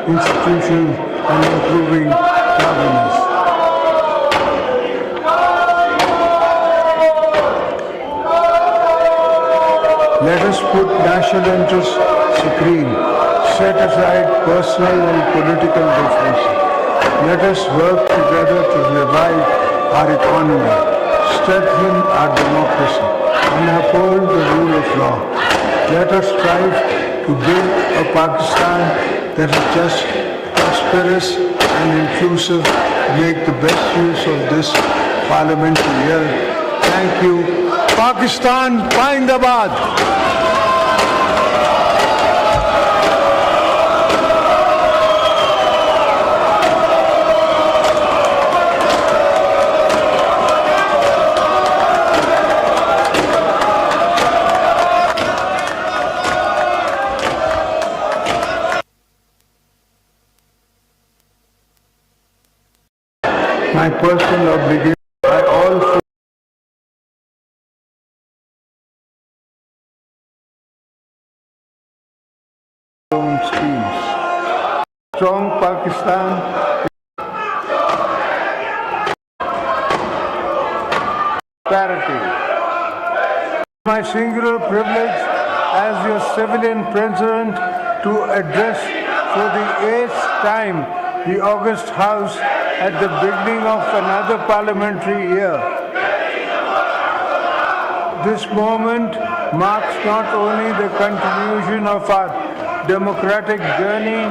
institutions and improving governance. Let us put national interests supreme, set aside personal and political differences. Let us work together to revive our economy, strengthen our democracy, and uphold the rule of law. Let us strive to build a Pakistan that is just, prosperous, and inclusive, to make the best use of this parliamentary year. Thank you. Pakistan, Zindabad. My personal obligation by all schemes. Strong Pakistan. Prosperity. My singular privilege as your civilian president to address for the 8th time the August House at the beginning of another parliamentary year. This moment marks not only the continuation of our democratic journey,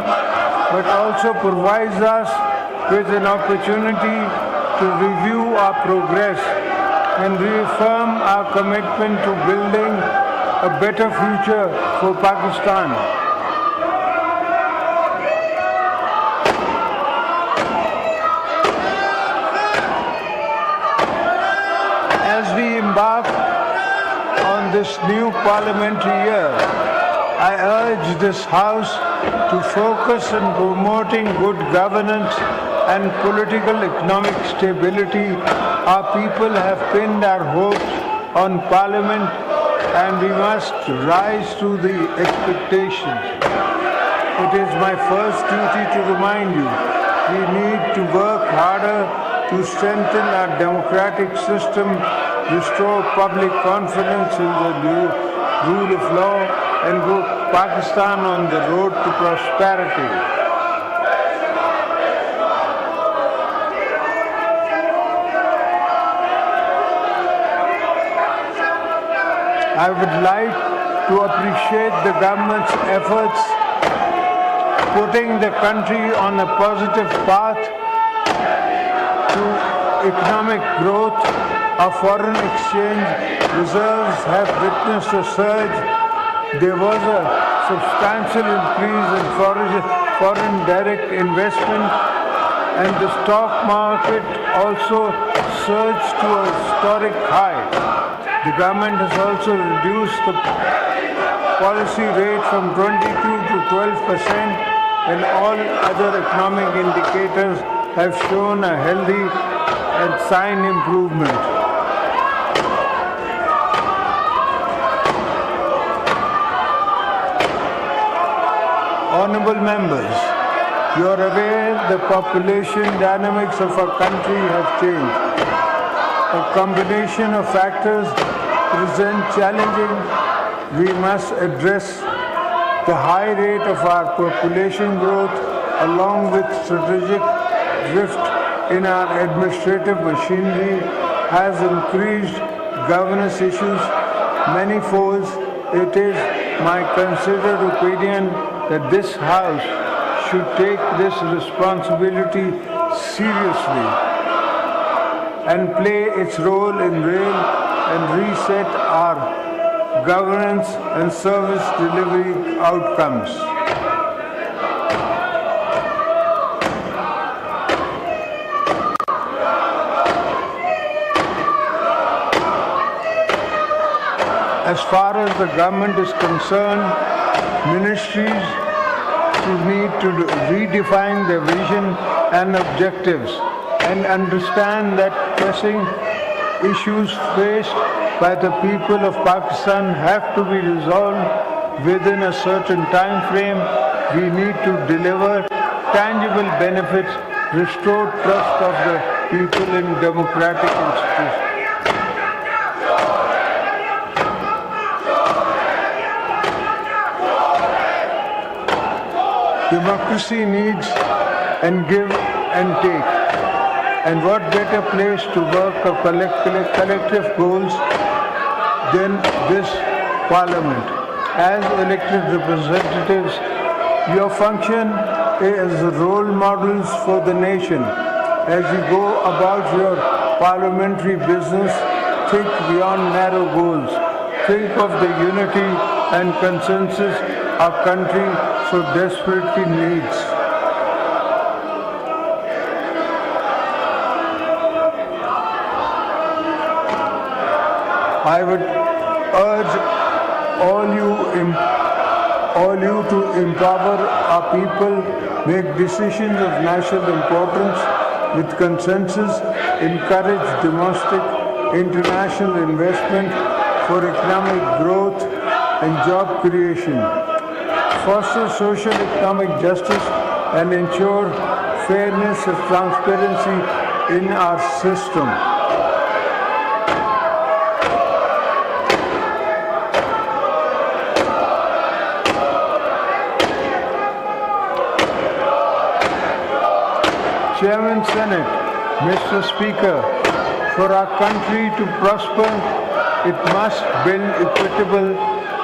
but also provides us with an opportunity to review our progress and reaffirm our commitment to building a better future for Pakistan. As we embark on this new parliamentary year, I urge this House to focus on promoting good governance and political economic stability. Our people have pinned our hopes on Parliament, and we must rise to the expectations. It is my first duty to remind you, we need to work harder to strengthen our democratic system, restore public confidence in the rule of law, and put Pakistan on the road to prosperity. I would like to appreciate the government's efforts putting the country on a positive path to economic growth. Our foreign exchange reserves have witnessed a surge. There was a substantial increase in foreign direct investment, and the stock market also surged to a historic high. The government has also reduced the policy rate from 22 to 12%, and all other economic indicators have shown a healthy and sign improvement. Honorable members, you are aware the population dynamics of our country have changed. A combination of factors present challenging. We must address the high rate of our population growth along with strategic drift in our administrative machinery has increased governance issues many-folds. It is my considered opinion that this House should take this responsibility seriously and play its role in rail and reset our governance and service delivery outcomes. As far as the government is concerned, ministries need to redefine their vision and objectives and understand that pressing issues faced by the people of Pakistan have to be resolved within a certain time frame. We need to deliver tangible benefits, restore trust of the people in democratic institutions. Democracy needs and give and take. And what better place to work of collective goals than this Parliament? As elected representatives, your function is role models for the nation. As you go about your parliamentary business, think beyond narrow goals. Think of the unity and consensus our country so desperately needs. I would urge all you to empower our people, make decisions of national importance with consensus, encourage domestic, international investment for economic growth and job creation, foster social economic justice and ensure fairness and transparency in our system. Chairman Senate, Mr. Speaker, for our country to prosper, it must build equitable.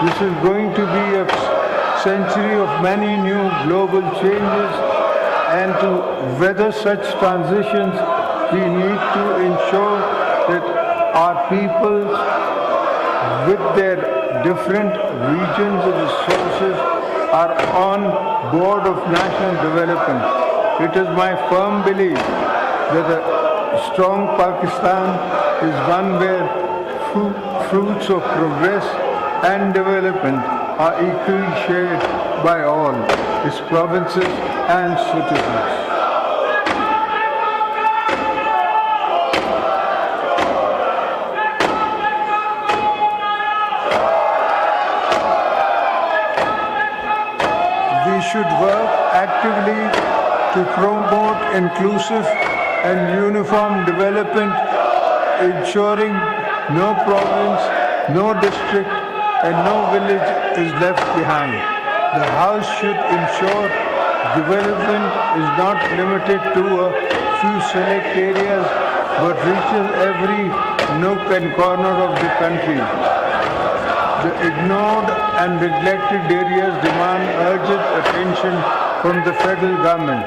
This is going to be a century of many new global changes, and to weather such transitions, we need to ensure that our people with their different regions and resources are on board of national development. It is my firm belief that a strong Pakistan is one where fruits of progress and development are equally shared by all its provinces and citizens. We should work actively to promote inclusive and uniform development, ensuring no province, no district, and no village is left behind. The House should ensure development is not limited to a few select areas, but reaches every nook and corner of the country. The ignored and neglected areas demand urgent attention from the federal government.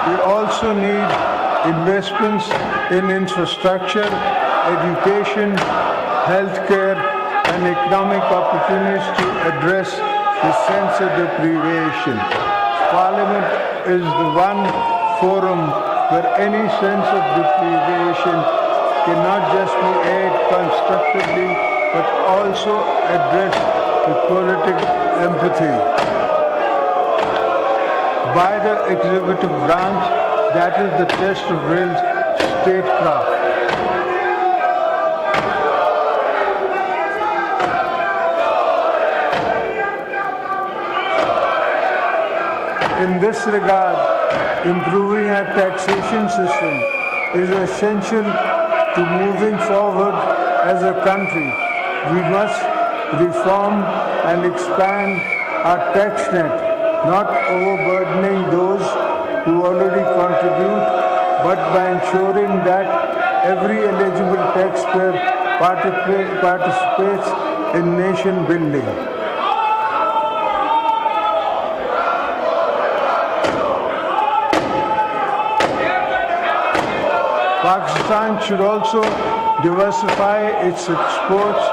We also need investments in infrastructure, education, healthcare, and economic opportunities to address the sense of deprivation. Parliament is the one forum where any sense of deprivation cannot just be aired constructively, but also addressed with political empathy. By the executive branch, that is the test of real statecraft. In this regard, improving our taxation system is essential to moving forward as a country. We must reform and expand our tax net, not overburdening those who already contribute, but by ensuring that every eligible taxpayer participates in nation building. Pakistan should also diversify its exports,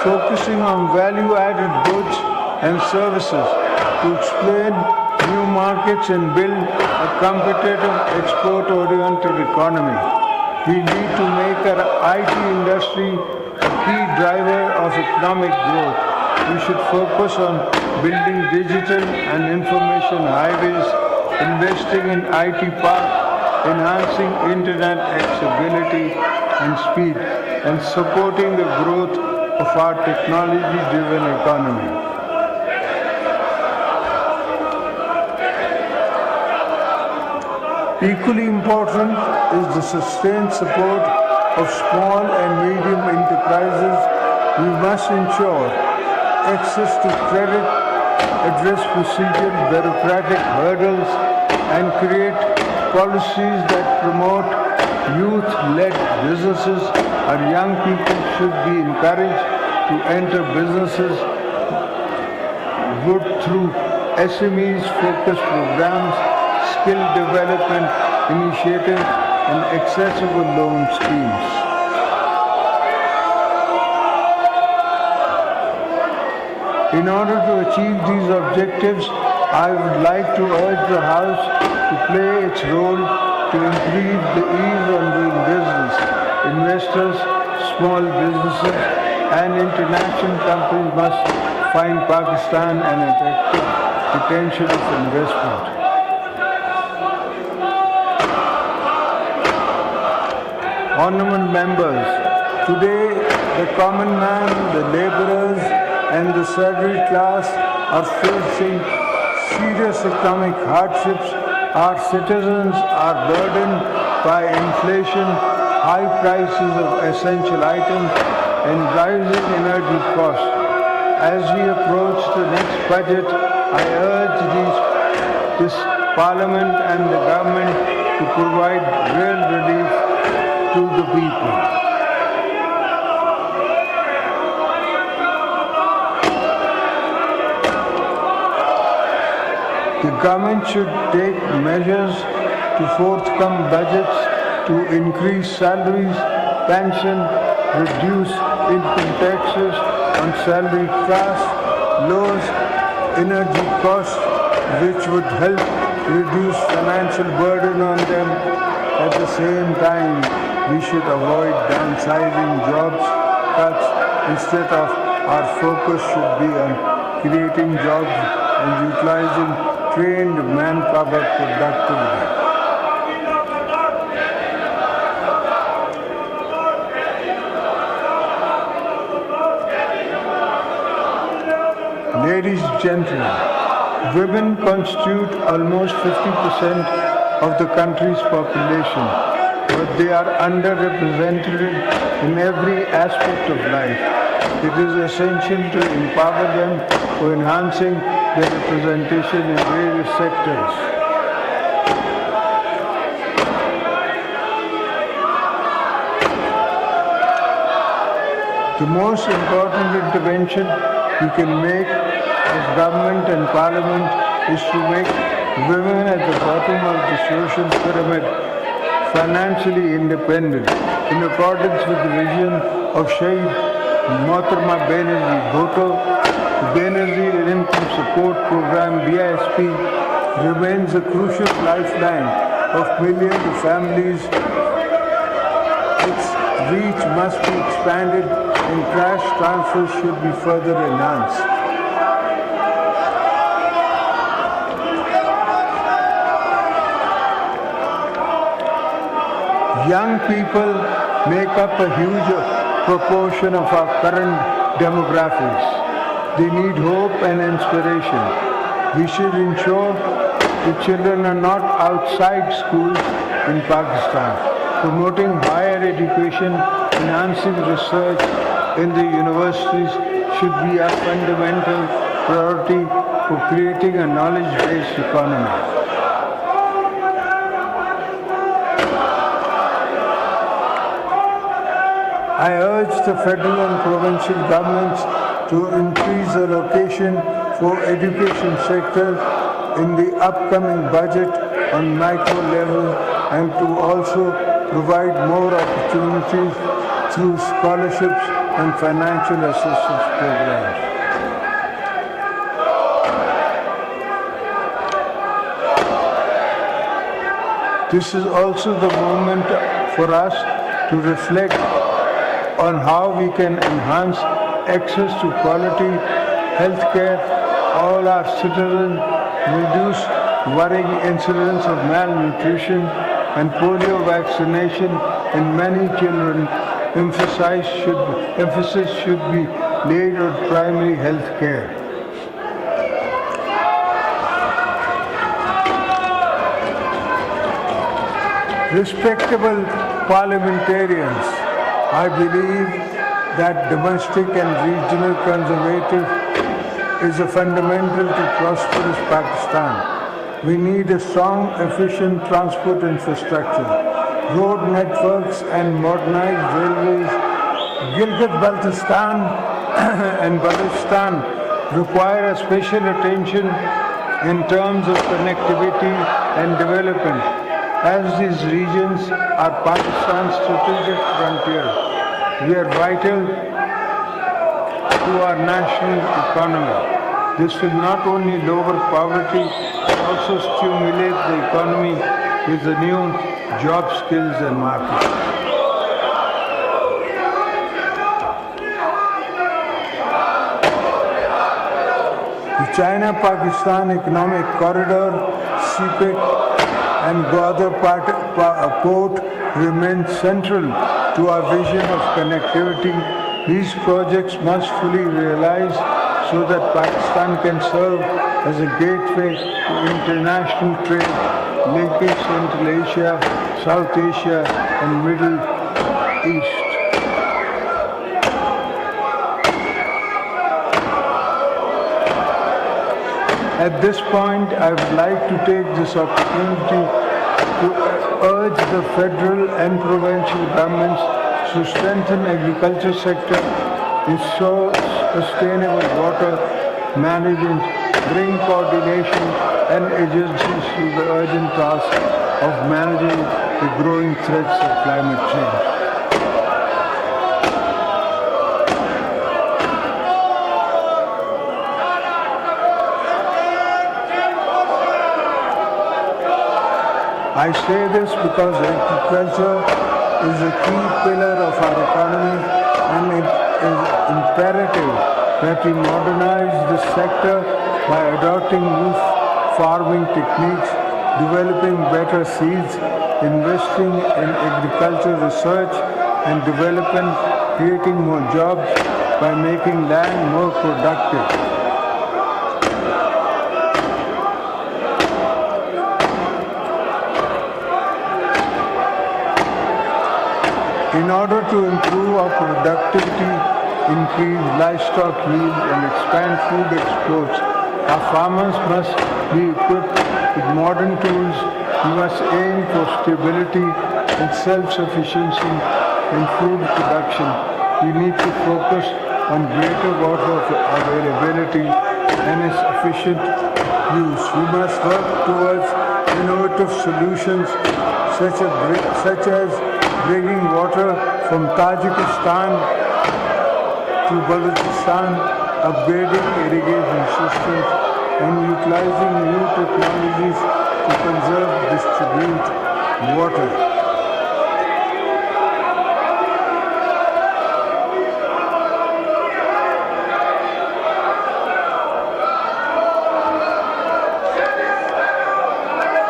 focusing on value-added goods and services to expand new markets and build a competitive export-oriented economy. We need to make our IT industry a key driver of economic growth. We should focus on building digital and information highways, investing in IT parks, enhancing internet accessibility, and speed, and supporting the growth of our technology-driven economy. Equally important is the sustained support of small and medium enterprises. We must ensure access to credit, address procedural bureaucratic hurdles, and create policies that promote youth-led businesses. Our young people should be encouraged to enter businesses good through SMEs-focused programs, skill development initiatives, and accessible loan schemes. In order to achieve these objectives, I would like to urge the House to play its role to increase the ease on doing business. Investors, small businesses, and international companies must find Pakistan an attractive potential of investment. Honorable members, today the common man, the laborers, and the salaried class are facing serious economic hardships. Our citizens are burdened by inflation, high prices of essential items, and rising energy costs. As we approach the next budget, I urge this Parliament and the government to provide real relief to the people. The government should take measures to forthcome budgets to increase salaries, pension, reduce income taxes on salaried class, lower energy costs, which would help reduce financial burden on them. At the same time, we should avoid downsizing jobs cuts. Instead of our focus should be on creating jobs and utilizing trained manpower productively. Ladies and gentlemen, women constitute almost 50% of the country's population, but they are underrepresented in every aspect of life. It is essential to empower them for enhancing their representation in various sectors. The most important intervention we can make as government and parliament is to make women at the bottom of the social pyramid financially independent, in accordance with the vision of Shaheed Mohtarma Banerjee Bhutto. The Banerjee Income Support Program (BISP) remains a crucial lifeline of millions of families. Its reach must be expanded and cash transfers should be further enhanced. Young people make up a huge proportion of our current demographics. They need hope and inspiration. We should ensure the children are not outside schools in Pakistan. Promoting higher education, enhancing research in the universities should be a fundamental priority for creating a knowledge-based economy. I urge the federal and provincial governments to increase allocation for education sector in the upcoming budget on micro level and to also provide more opportunities through scholarships and financial assistance programs. This is also the moment for us to reflect on how we can enhance access to quality health care, all our citizens, reduce worrying incidents of malnutrition and polio vaccination, in many children, emphasis should be laid on primary health care. Respectable parliamentarians, I believe that domestic and regional conservative is a fundamental to prosperous Pakistan. We need a strong, efficient transport infrastructure, road networks and modernized railways. Gilgit-Baltistan and Balochistan require a special attention in terms of connectivity and development, as these regions are Pakistan's strategic frontier. We are vital to our national economy. This will not only lower poverty, but also stimulate the economy with the new job skills and markets. The China-Pakistan Economic Corridor, CPEC, and Gwadar Port remain central to our vision of connectivity. These projects must fully realize so that Pakistan can serve as a gateway to international trade, linking Central Asia, South Asia, and Middle East. At this point, I would like to take this opportunity to urge the federal and provincial governments to strengthen agriculture sector, ensure sustainable water management, bring coordination and agencies to the urgent task of managing the growing threats of climate change. I say this because agriculture is a key pillar of our economy, and it is imperative that we modernize this sector by adopting new farming techniques, developing better seeds, investing in agricultural research and development, creating more jobs by making land more productive. In order to improve our productivity, increase livestock yield and expand food exports, our farmers must be equipped with modern tools. We must aim for stability and self-sufficiency in food production. We need to focus on greater water availability and its efficient use. We must work towards innovative solutions such as bringing water from Tajikistan to Balochistan, upgrading irrigation systems, and utilizing new technologies to conserve and distribute water.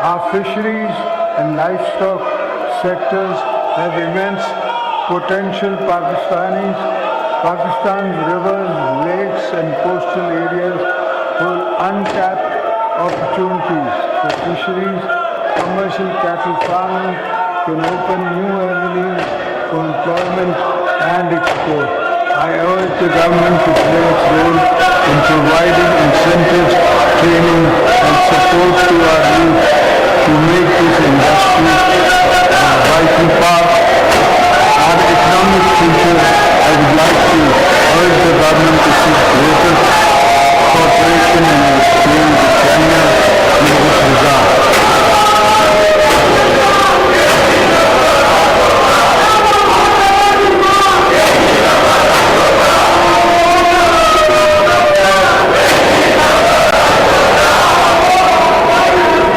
Our fisheries and livestock sectors have immense potential. Pakistan's rivers, lakes and coastal areas hold untapped opportunities for fisheries. Commercial cattle farming can open new avenues for employment and export. I urge the government to play its role in providing incentives, training and support to our youth to make this industry a vital part of our economic future. I would like to urge the government to seek greater cooperation and exchange with China in this regard.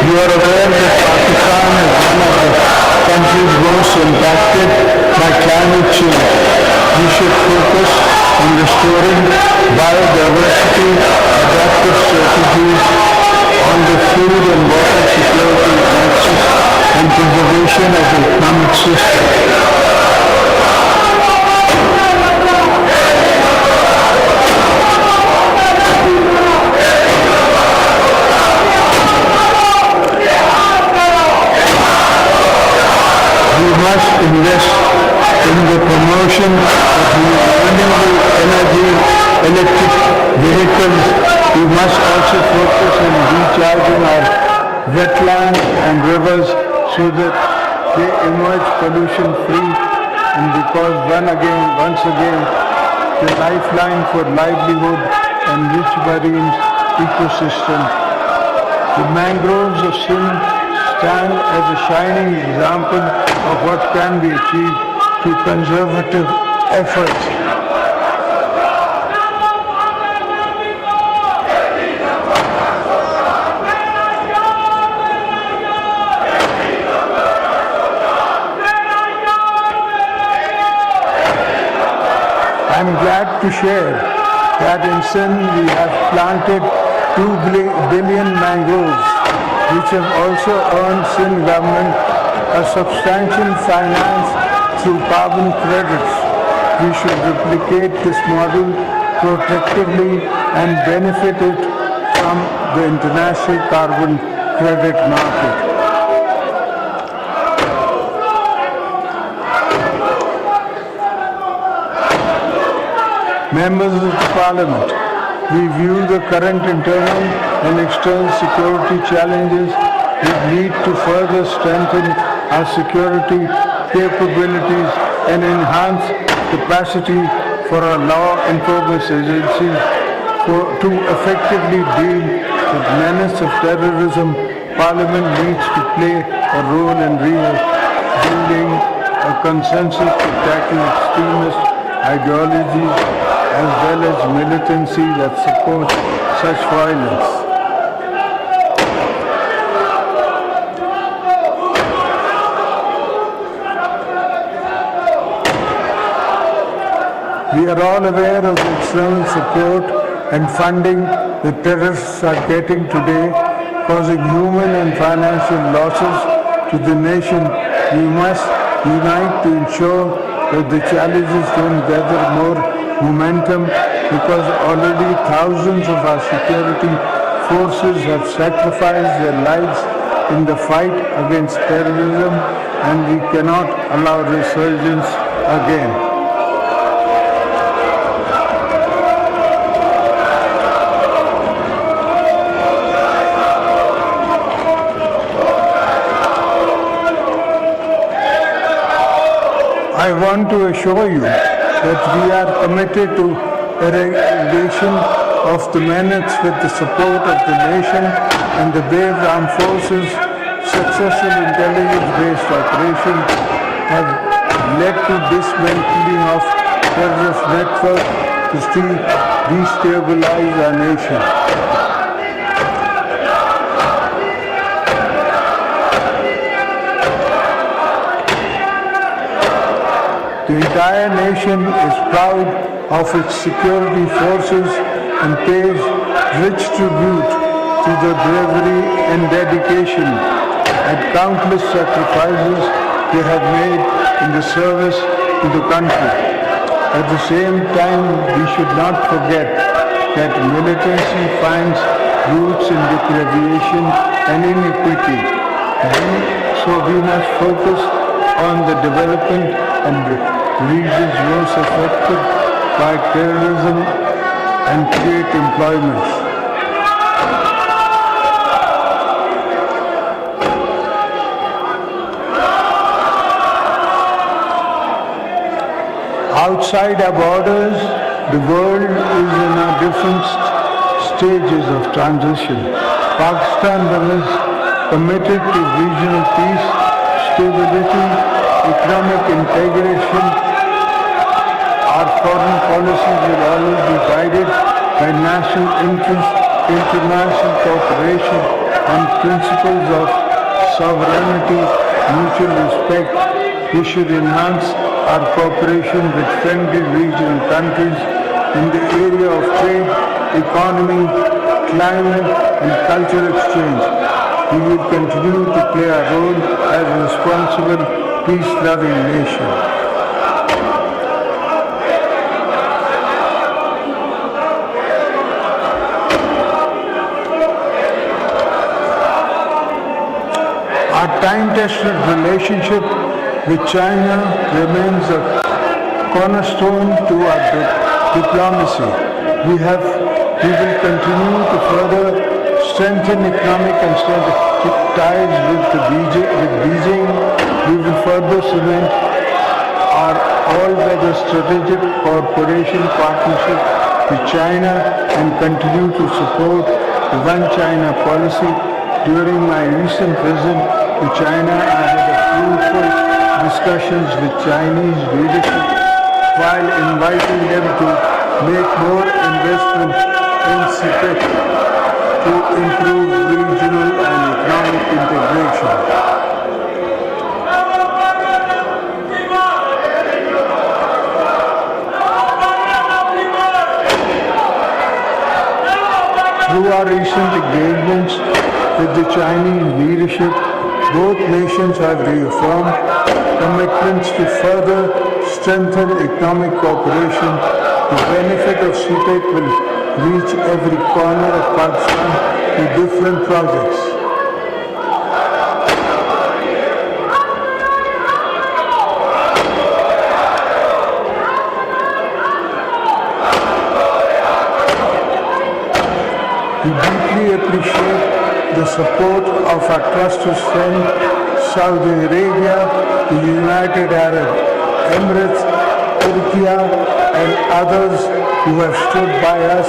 You are aware that Pakistan is one of the countries most impacted by climate change. We should focus on restoring biodiversity, adaptive strategies on the food and water security access, and preservation of the economic system. in the promotion of renewable energy, electric vehicles. We must also focus on recharging our wetlands and rivers so that they emerge pollution free, and because once again the lifeline for livelihood and rich marine ecosystem. The mangroves of Sindh stand as a shining example of what can be achieved through conservative efforts. I am glad to share that in Sindh we have planted 2 billion mangroves, which have also earned Sindh government a substantial finance through carbon credits. We should replicate this model protectively and benefit it from the international carbon credit market. Members of the Parliament, we view the current internal and external security challenges which need to further strengthen our security capabilities and enhance capacity for our law enforcement agencies to effectively deal with menace of terrorism. Parliament needs to play a role in building a consensus to tackle extremist ideologies as well as militancy that supports such violence. We are all aware of the external support and funding the terrorists are getting today, causing human and financial losses to the nation. We must unite to ensure that the challenges don't gather more momentum, because already thousands of our security forces have sacrificed their lives in the fight against terrorism, and we cannot allow resurgence again. I want to assure you that we are committed to eradication of the menace with the support of the nation and the brave armed forces. Successful intelligence-based operations have led to dismantling of terrorist networks to destabilize our nation. The entire nation is proud of its security forces and pays rich tribute to the bravery and dedication and countless sacrifices they have made in the service to the country. At the same time, we should not forget that militancy finds roots in deprivation and inequity. So we must focus on the development and regions most affected by terrorism and create employment. Outside our borders, the world is in a different stages of transition. Pakistan is committed to regional peace, stability, economic integration. Our foreign policy will always be guided by national interest, international cooperation, and principles of sovereignty, mutual respect. We should enhance our cooperation with friendly regional countries in the area of trade, economy, climate, and cultural exchange. We will continue to play our role as a responsible, peace-loving nation. Our time-tested relationship with China remains a cornerstone to our diplomacy. We will continue to further strengthen economic and strategic ties with Beijing. We will further cement our all-weather strategic cooperation partnership with China and continue to support the One China policy. During my recent visit to China, I had a fruitful discussions with Chinese leadership while inviting them to make more investment in CPEC to improve regional and economic integration. Through our recent engagements with the Chinese leadership, both nations have reaffirmed commitments to further strengthen economic cooperation. The benefit of CPEC will reach every corner of Pakistan with different projects. We deeply appreciate the support of our trusted friend Saudi Arabia, the United Arab Emirates, Turkey, and others who have stood by us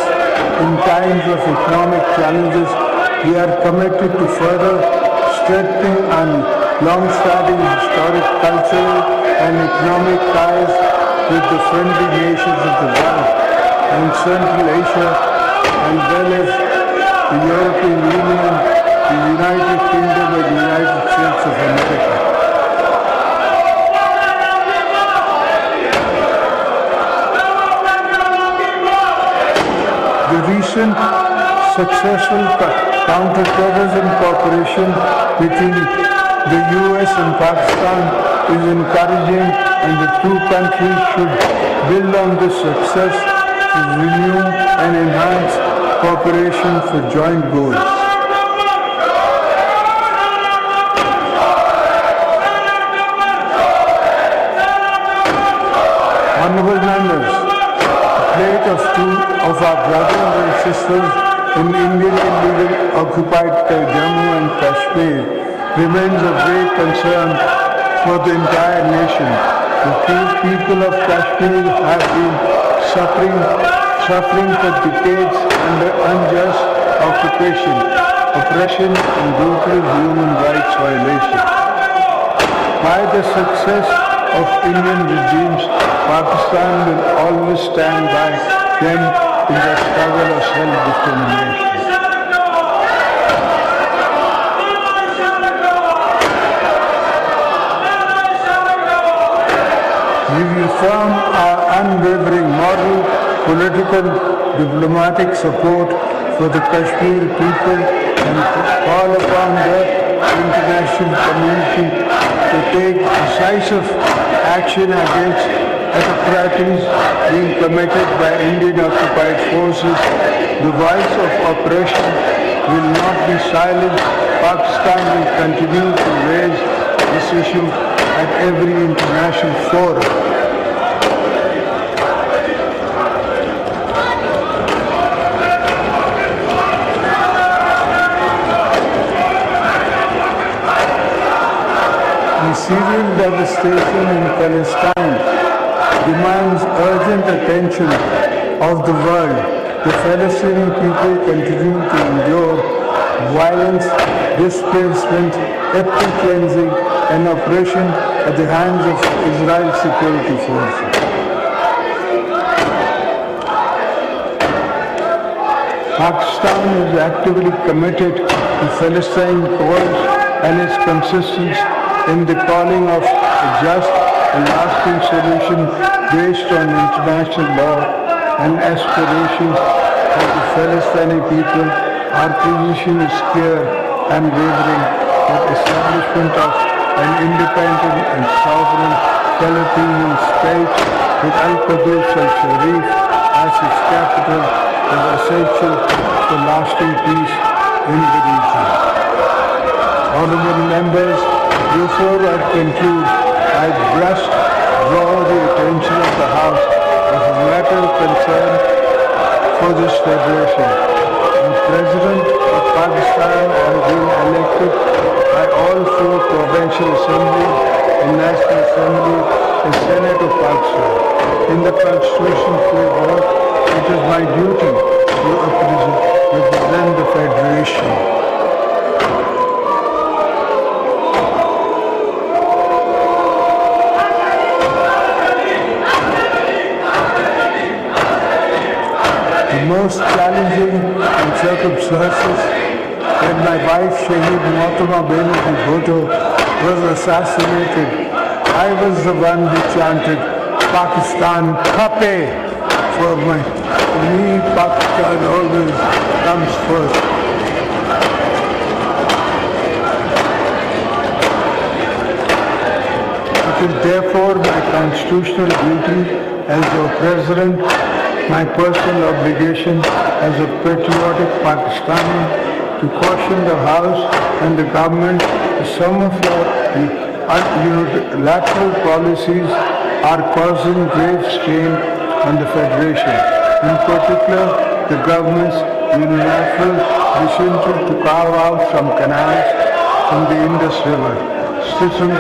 in times of economic challenges. We are committed to further strengthening our long-standing historic cultural and economic ties with the friendly nations of the Gulf and Central Asia, as well as the European Union, the United Kingdom, and the United States of America. The recent successful counter-terrorism cooperation between the US and Pakistan is encouraging, and the two countries should build on this success to renew and enhance cooperation for joint goals. Honorable members, the plight of two of our brothers and sisters in Indian illegal occupied Jammu and Kashmir remains of great concern for the entire nation. The people of Kashmir have been suffering for decades under unjust occupation, oppression, and brutal human rights violations. By the success of Indian regimes, Pakistan will always stand by them in the struggle of self-determination. We reaffirm our unwavering moral, political, diplomatic support for the Kashmir people and call upon the international community to take decisive action against atrocities being committed by Indian occupied forces. The voice of oppression will not be silenced. Pakistan will continue to raise this issue at every international forum. The Syrian devastation in Palestine demands urgent attention of the world. The Palestinian people continue to endure violence, displacement, ethnic cleansing, and oppression at the hands of Israel's security forces. Pakistan is actively committed to Palestine cause and is consistent in the calling of a just and lasting solution based on international law and aspirations of the Palestinian people. Our position is clear and wavering that establishment of an independent and sovereign Palestinian state with Al-Quds al-Sharif as its capital is essential for lasting peace in the region. Honorable members, before I conclude, I I must draw the attention of the House of a matter of concern for this federation. The President of Pakistan has been elected by all four provincial assemblies and National Assembly and Senate of Pakistan. In the Constitution framework, it is my duty to represent the federation. The most challenging circumstances when my wife Shaheed Mohtama Benazir Bhutto was assassinated, I was the one who chanted Pakistan Khape for me. For me, Pakistan always comes first. It is therefore my constitutional duty as your President, my personal obligation as a patriotic Pakistani to caution the House and the government that some of your unilateral policies are causing grave strain on the Federation. In particular, the government's unilateral decision to carve out some canals from the Indus River,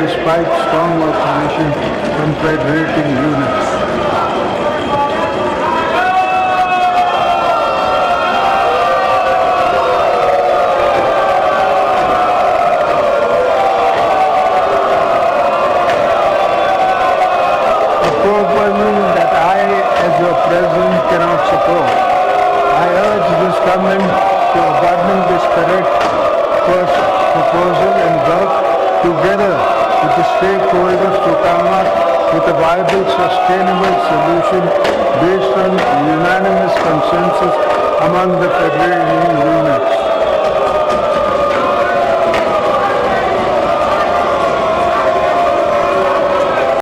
despite strong opposition from federating units. That I, as your President, cannot support. I urge this government to abandon this correct proposal and work together with the stakeholders to come up with a viable, sustainable solution based on unanimous consensus among the federal